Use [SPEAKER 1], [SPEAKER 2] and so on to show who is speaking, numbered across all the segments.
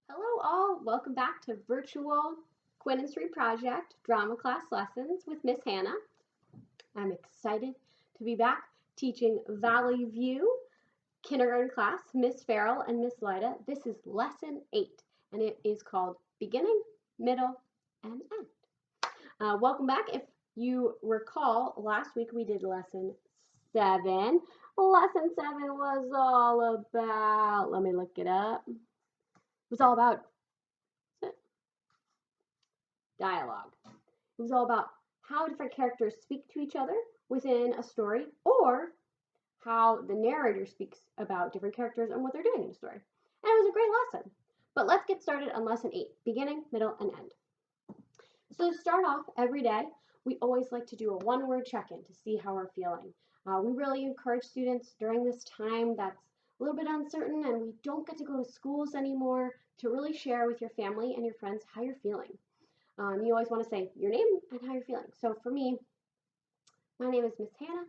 [SPEAKER 1] Hello all, welcome back to Virtual Quintenary Project Drama Class Lessons with Miss Hannah. I'm excited to be back teaching Valley View kindergarten class, Miss Farrell and Miss Lyda. This is lesson 8 and it is called Beginning, Middle, and End. Welcome back. If you recall, last week we did lesson 7. Lesson 7 was all about, let me look it up. It was all about dialogue. It was all about how different characters speak to each other within a story, or how the narrator speaks about different characters and what they're doing in the story. And it was a great lesson. But let's get started on lesson 8, beginning, middle, and end. So to start off every day, we always like to do a one-word check-in to see how we're feeling. We really encourage students during this time that's a little bit uncertain and we don't get to go to schools anymore to really share with your family and your friends how you're feeling. You always want to say your name and how you're feeling. So for me, my name is Miss Hannah,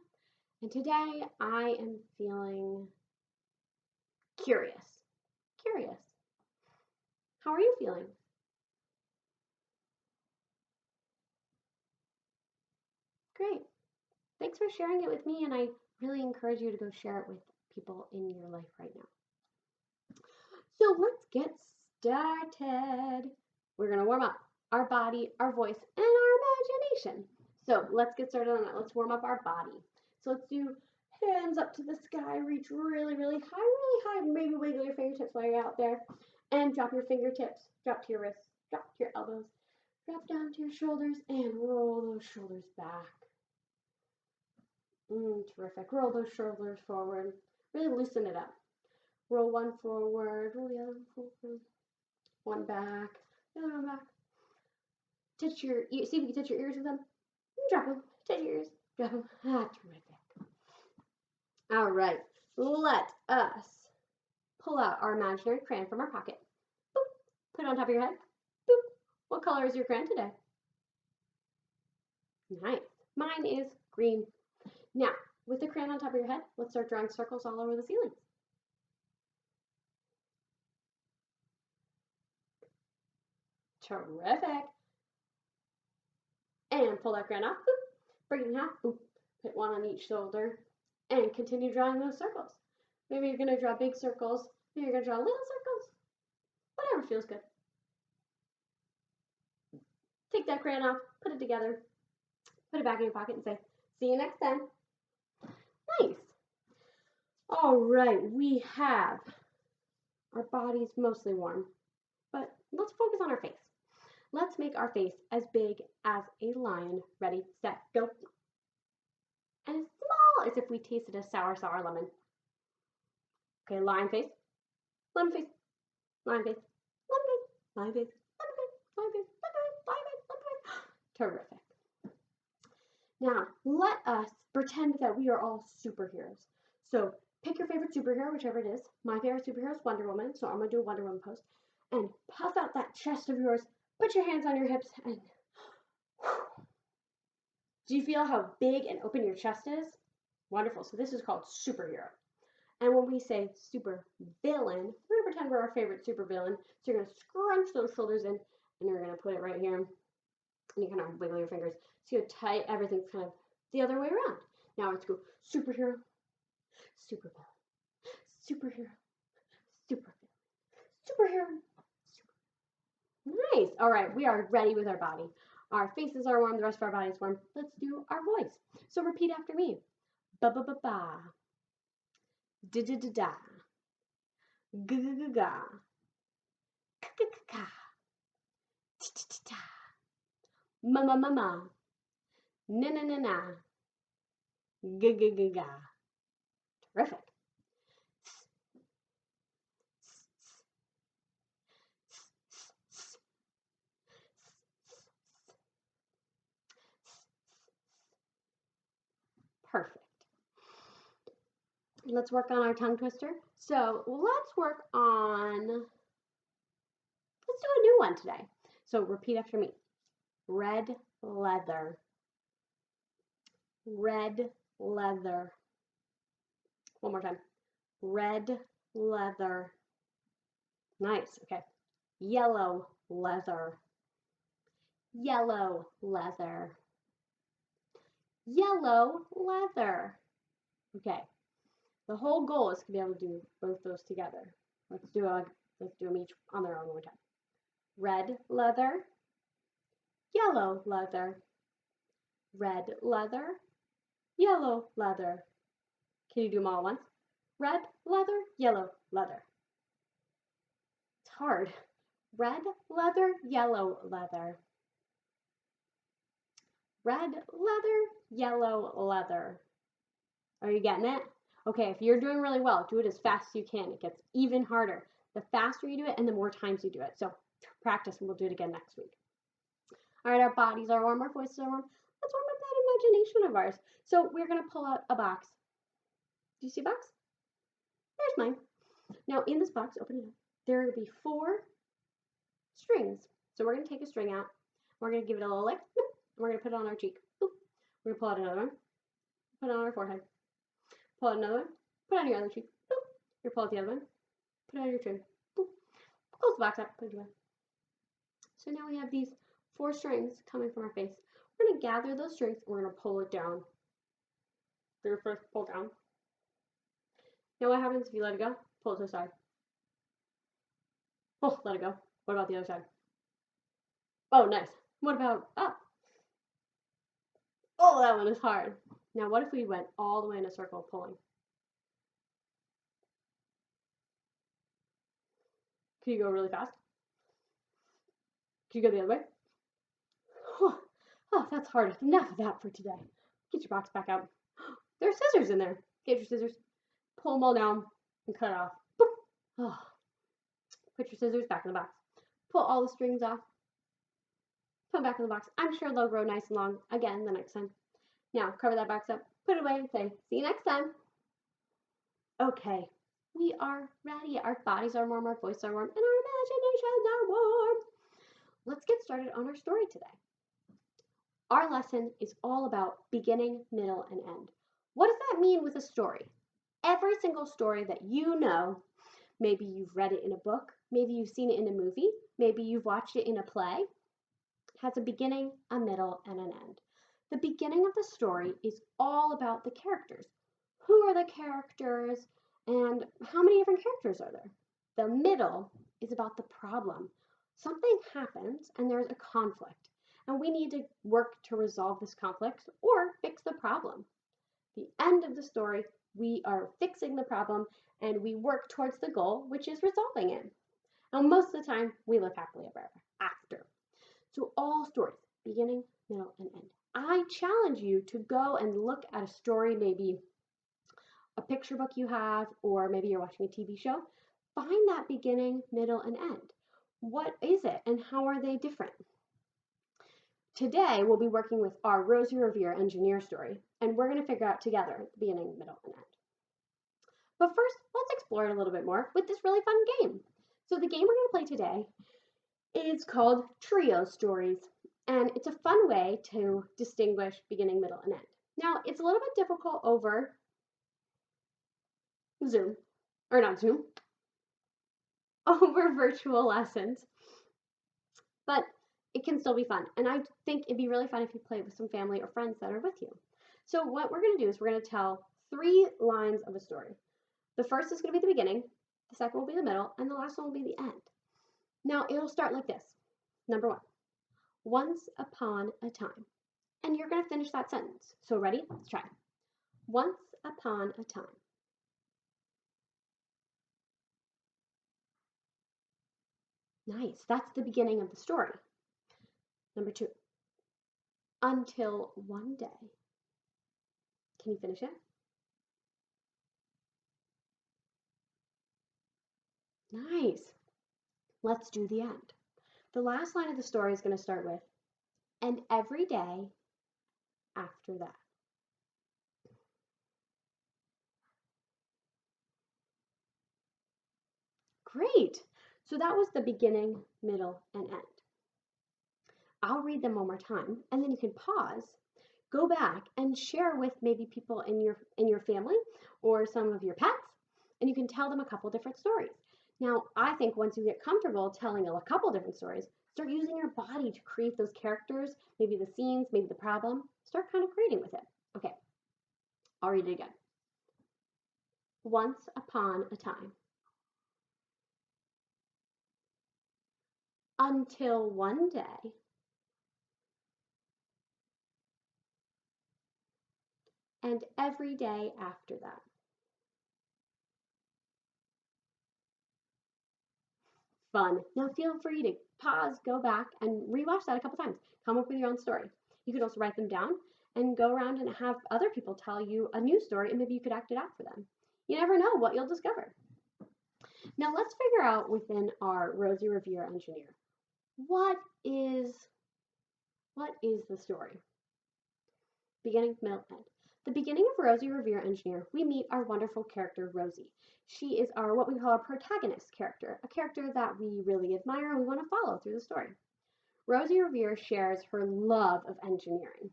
[SPEAKER 1] and today I am feeling curious. Curious. How are you feeling? Great. Thanks for sharing it with me, and I really encourage you to go share it with people in your life right now. So let's get started. We're going to warm up our body, our voice, and our imagination. So let's get started on that. Let's warm up our body. So let's do hands up to the sky, reach really, really high, maybe wiggle your fingertips while you're out there, and drop your fingertips, drop to your wrists, drop to your elbows, drop down to your shoulders, and roll those shoulders back. Terrific. Roll those shoulders forward. Really loosen it up. Roll one forward, roll the other one forward, one back, the other one back. Touch your ears, see if you can touch your ears with them. Drop them, touch your ears, drop them. Terrific. All right, let us pull out our imaginary crayon from our pocket. Boop. Put it on top of your head. Boop. What color is your crayon today? Nice. Mine is green. Now, with the crayon on top of your head, let's start drawing circles all over the ceiling. Terrific. And pull that crayon off. Boop. Break it in half. Boop. Put one on each shoulder. And continue drawing those circles. Maybe you're going to draw big circles. Maybe you're going to draw little circles. Whatever feels good. Take that crayon off. Put it together. Put it back in your pocket and say, see you next time. Nice. All right. We have our bodies mostly warm. But let's focus on our face. Let's make our face as big as a lion. Ready, set, go. And as small as if we tasted a sour lemon. Okay, lion face, lemon face, lion face, lemon face, lion face, lemon face, lion face, lion face, lemon face. Terrific. Now, let us pretend that we are all superheroes. So pick your favorite superhero, whichever it is. My favorite superhero is Wonder Woman, so I'm going to do a Wonder Woman pose. And puff out that chest of yours. Put your hands on your hips and do you feel how big and open your chest is? Wonderful. So this is called superhero. And when we say super villain, we're going to pretend we're our favorite super villain. So you're going to scrunch those shoulders in and you're going to put it right here. And you kind of wiggle your fingers. So you're tight. Everything's kind of the other way around. Now let's go superhero, super villain, superhero, super villain, superhero. Nice. All right, we are ready with our body. Our faces are warm, the rest of our body is warm. Let's do our voice. So repeat after me. Ba ba ba ba. Da da da da. Ga ga ga ga. Ka ka ka ka. Ta ta ta ta. Ma ma ma ma. Na na na na. Ga ga ga ga. Terrific. Perfect. Let's work on our tongue twister. So let's work on, let's do a new one today. So repeat after me. Red leather. Red leather. One more time. Red leather. Nice. Okay. Yellow leather. Yellow leather. Yellow leather. Okay. The whole goal is to be able to do both those together. Let's do them each on their own one more time. Red leather. Yellow leather. Red leather. Yellow leather. Can you do them all at once? Red leather, yellow leather. It's hard. Red leather, yellow leather. Red leather, yellow leather. Are you getting it? Okay, if you're doing really well, do it as fast as you can. It gets even harder the faster you do it and the more times you do it. So practice and we'll do it again next week. All right, our bodies are warm, our voices are warm. Let's warm up that imagination of ours. So we're going to pull out a box. Do you see a box? There's mine. Now in this box, open it up, there will be 4 strings. So we're going to take a string out. We're going to give it a little lick. And we're going to put it on our cheek. Boop. We're going to pull out another one. Put it on our forehead. Pull out another one. Put it on your other cheek. Boop. You're pull out the other one. Put it on your chin. Boop. Close the box up. Put it away. So now we have these 4 strings coming from our face. We're going to gather those strings and we're going to pull it down. Do your first pull down. Now what happens if you let it go? Pull it to the side. Oh, let it go. What about the other side? Oh, nice. What about up? Oh, that one is hard. Now what if we went all the way in a circle pulling? Can you go really fast? Can you go the other way? Oh, that's hard. Enough of that for today. Get your box back out. There's scissors in there. Get your scissors. Pull them all down and cut it off. Oh. Put your scissors back in the box. Pull all the strings off. Put them back in the box. I'm sure they'll grow nice and long again the next time. Now cover that box up. Put it away and say, see you next time. Okay, we are ready. Our bodies are warm, our voices are warm, and our imaginations are warm. Let's get started on our story today. Our lesson is all about beginning, middle, and end. What does that mean with a story? Every single story that you know, maybe you've read it in a book, maybe you've seen it in a movie, maybe you've watched it in a play, has a beginning, a middle, and an end. The beginning of the story is all about the characters. Who are the characters and how many different characters are there? The middle is about the problem. Something happens and there's a conflict, and we need to work to resolve this conflict or fix the problem. The end of the story, we are fixing the problem and we work towards the goal, which is resolving it. Now, most of the time, we live happily ever after. So all stories, beginning, middle, and end. I challenge you to go and look at a story, maybe a picture book you have, or maybe you're watching a TV show. Find that beginning, middle, and end. What is it and how are they different? Today, we'll be working with our Rosie Revere engineer story, and we're going to figure out together the beginning, middle, and end. But first, let's explore it a little bit more with this really fun game. So the game we're going to play today is called Trio Stories, and it's a fun way to distinguish beginning, middle, and end. Now, it's a little bit difficult over Zoom, or not Zoom, over virtual lessons, but it can still be fun. And I think it'd be really fun if you play with some family or friends that are with you. So what we're going to do is we're going to tell 3 lines of a story. The first is going to be the beginning, the second will be the middle, and the last one will be the end. Now, it'll start like this. Number 1, once upon a time. And you're going to finish that sentence. So ready? Let's try. Once upon a time. Nice. That's the beginning of the story. Number 2, until one day. Can you finish it? Nice. Let's do the end. The last line of the story is going to start with, and every day after that. Great. So that was the beginning, middle, and end. I'll read them one more time, and then you can pause, go back, and share with maybe people in your family or some of your pets, and you can tell them a couple different stories. Now, I think once you get comfortable telling a couple different stories, start using your body to create those characters, maybe the scenes, maybe the problem. Start kind of creating with it. Okay, I'll read it again. Once upon a time. Until one day. And every day after that. Fun. Now feel free to pause, go back, and rewatch that a couple times. Come up with your own story. You could also write them down and go around and have other people tell you a new story, and maybe you could act it out for them. You never know what you'll discover. Now let's figure out within our Rosie Revere Engineer, what is the story? Beginning, middle, end. The beginning of Rosie Revere Engineer, we meet our wonderful character Rosie. She is our what we call a protagonist character, a character that we really admire and we want to follow through the story. Rosie Revere shares her love of engineering.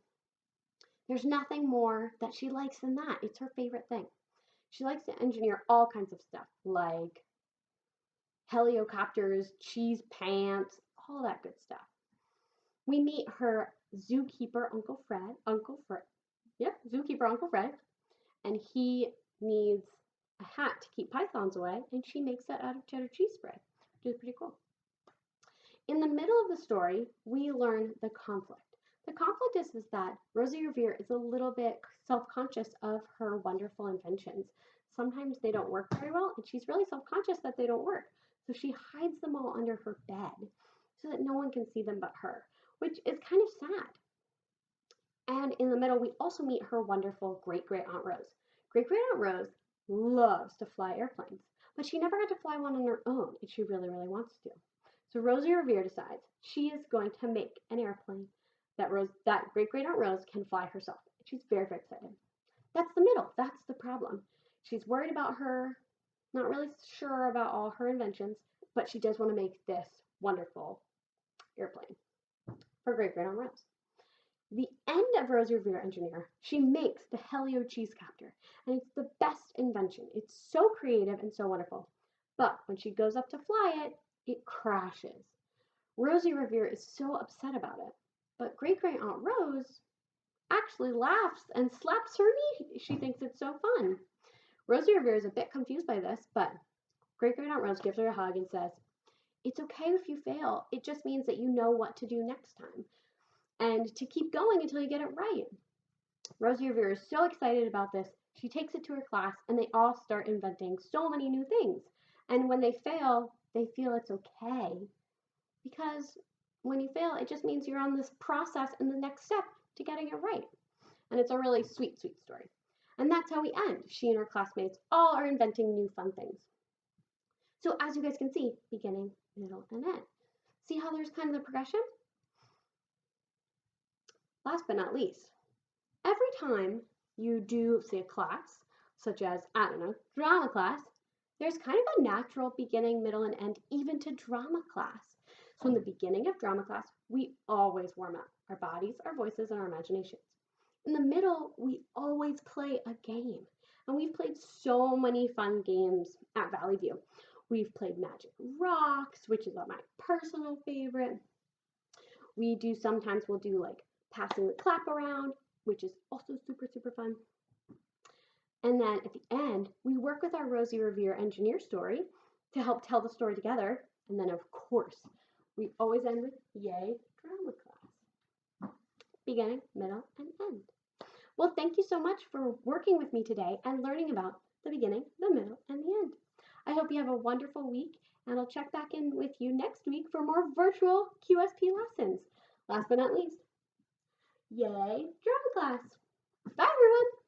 [SPEAKER 1] There's nothing more that she likes than that. It's her favorite thing. She likes to engineer all kinds of stuff, like helicopters, cheese pants, all that good stuff. We meet her zookeeper zookeeper Uncle Fred, and he needs a hat to keep pythons away, and she makes that out of cheddar cheese spread, which is pretty cool. In the middle of the story, we learn the conflict. The conflict is that Rosie Revere is a little bit self-conscious of her wonderful inventions. Sometimes they don't work very well, and she's really self-conscious that they don't work. So she hides them all under her bed so that no one can see them but her, which is kind of sad. And in the middle, we also meet her wonderful great-great-aunt Rose. Great-great-aunt Rose loves to fly airplanes, but she never got to fly one on her own, and she really, really wants to. So Rosie Revere decides she is going to make an airplane that great-great-aunt Rose can fly herself. She's very, very excited. That's the middle. That's the problem. She's worried about her, not really sure about all her inventions, but she does want to make this wonderful airplane for great-great-aunt Rose. The end of Rosie Revere Engineer, she makes the Helio cheese copter, and it's the best invention. It's so creative and so wonderful. But when she goes up to fly it, it crashes. Rosie Revere is so upset about it, but great-great-aunt Rose actually laughs and slaps her knee. She thinks it's so fun. Rosie Revere is a bit confused by this, but great-great-aunt Rose gives her a hug and says, "It's okay if you fail. It just means that you know what to do next time, and to keep going until you get it right." Rosie Revere is so excited about this, she takes it to her class, and they all start inventing so many new things. And when they fail, they feel it's okay, because when you fail, it just means you're on this process and the next step to getting it right. And it's a really sweet, sweet story. And that's how we end. She and her classmates all are inventing new fun things. So as you guys can see, beginning, middle, and end. See how there's kind of the progression? Last but not least, every time you do, say, a class, such as, I don't know, drama class, there's kind of a natural beginning, middle, and end even to drama class. So in the beginning of drama class, we always warm up our bodies, our voices, and our imaginations. In the middle, we always play a game. And we've played so many fun games at Valley View. We've played Magic Rocks, which is my personal favorite. Sometimes we'll do like passing the clap around, which is also super, super fun. And then at the end, we work with our Rosie Revere Engineer story to help tell the story together. And then, of course, we always end with yay, drama class. Beginning, middle, and end. Well, thank you so much for working with me today and learning about the beginning, the middle, and the end. I hope you have a wonderful week, and I'll check back in with you next week for more virtual QSP lessons. Last but not least, yay, drama class. Bye, everyone.